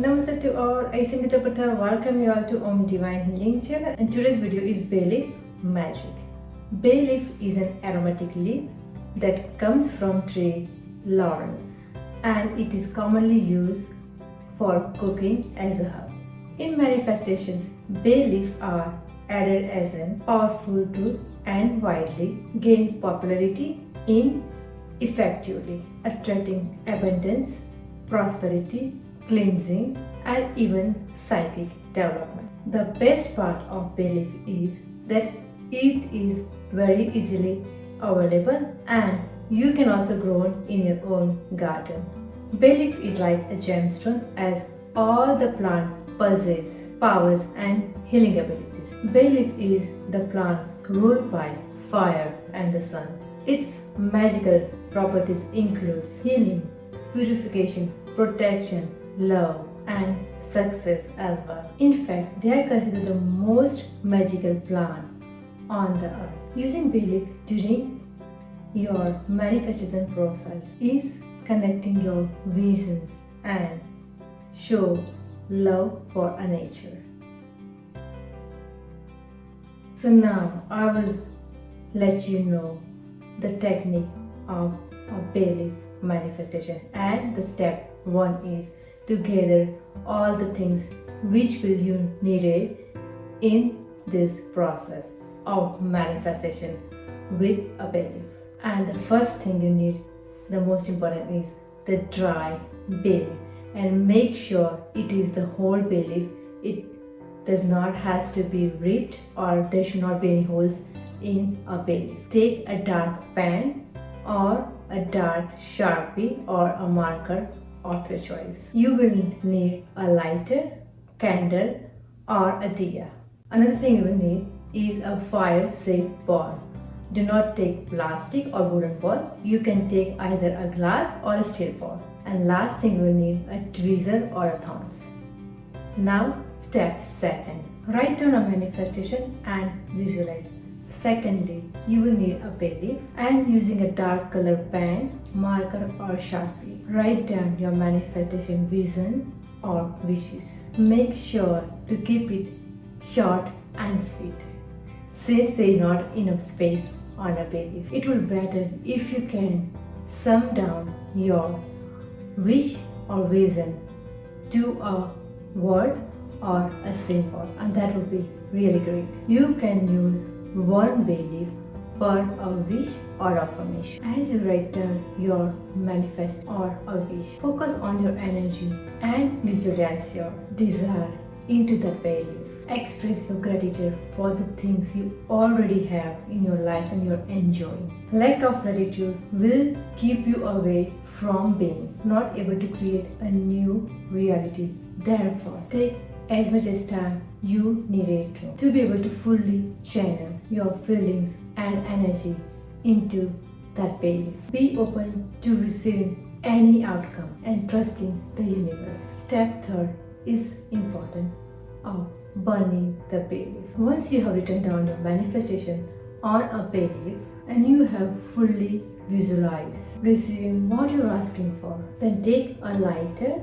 Namaste to all. I Sangeeta Patel welcome you all to Om Divine Healing channel, and today's video is bayleaf magic. Bayleaf is an aromatic leaf that comes from tree laurel, and it is commonly used for cooking as a herb. In manifestations, bayleaf are added as a powerful tool and widely gain popularity in effectively attracting abundance, prosperity, cleansing, and even psychic development. The best part of bayleaf is that it is very easily available and you can also grow it in your own garden. Bayleaf is like a gemstone as all the plant possesses powers and healing abilities. Bayleaf is the plant ruled by fire and the sun. Its magical properties includes healing, purification, protection, love, and success as well. In fact, they are considered the most magical plant on the earth. Using bayleaf during your manifestation process is connecting your visions and show love for a nature. So now I will let you know the technique of a bayleaf manifestation, and the step 1 is to gather all the things which will you needed in this process of manifestation with a bayleaf. And the first thing you need, the most important, is the dry bayleaf, and make sure it is the whole bayleaf. It does not has to be ripped, or there should not be any holes in a bayleaf. Take a dark pen or a dark sharpie or a marker of your choice. You will need a lighter, candle, or a diya. Another thing you will need is a fire-safe ball. Do not take plastic or wooden ball. You can take either a glass or a steel ball. And last thing you will need a tweezer or a thorns. Now step 2. Write down a manifestation and visualize. Secondly, you will need a bayleaf, and using a dark color pen, marker, or sharpie, write down your manifestation vision or wishes. Make sure to keep it short and sweet, since there is not enough space on a bayleaf. It will be better if you can sum down your wish or vision to a word or a symbol, and that would be really great. You can use one bayleaf per a wish or affirmation. As you write down your manifest or a wish, focus on your energy and visualize your desire into the bayleaf. Express your gratitude for the things you already have in your life and you're enjoying. Lack of gratitude will keep you away from being not able to create a new reality. Therefore, take as much as time you need it to be able to fully channel your feelings and energy into that bayleaf. Be open to receiving any outcome and trusting the universe. Step 3 is important of burning the bayleaf. Once you have written down your manifestation on a bayleaf and you have fully visualized receiving what you're asking for, then take a lighter,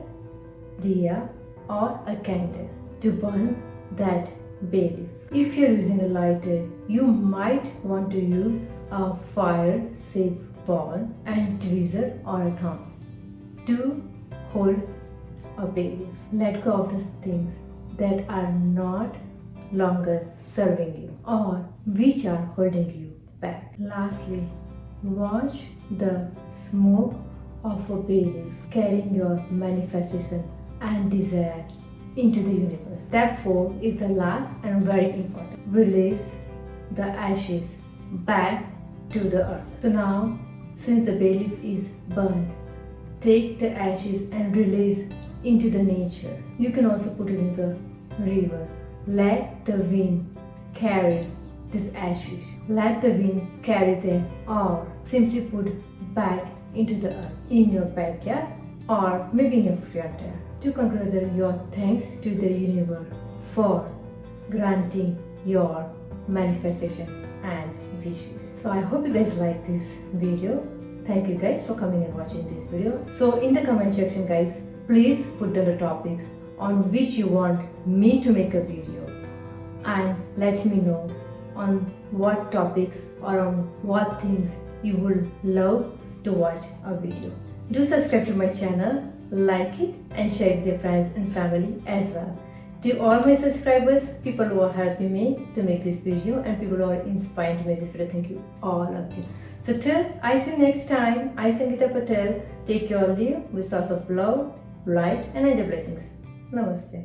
diya, or a candle to burn that bayleaf. If you're using a lighter, you might want to use a fire-safe ball and tweezer or a thumb to hold a bayleaf. Let go of those things that are not longer serving you or which are holding you back. Lastly, watch the smoke of a bayleaf carrying your manifestation and desire into the universe. Step 4 is the last and very important. Release the ashes back to the earth. So now, since the bayleaf is burned, take the ashes and release into the nature. You can also put it in the river. Let the wind carry these ashes. Let the wind carry them, or simply put back into the earth in your backyard or maybe in your front yard. To conclude, your thanks to the universe for granting your manifestation and wishes. So I hope you guys like this video. Thank you guys for coming and watching this video. So in the comment section guys, please put down the topics on which you want me to make a video, and let me know on what topics or on what things you would love to watch a video. Do subscribe to my channel, like it and share it with your friends and family as well. To all my subscribers, people who are helping me to make this video and people who are inspired to make this video, thank you all of you. So till I see you next time, I Sangeeta Patel take care of you with lots of love, light and angel blessings. Namaste.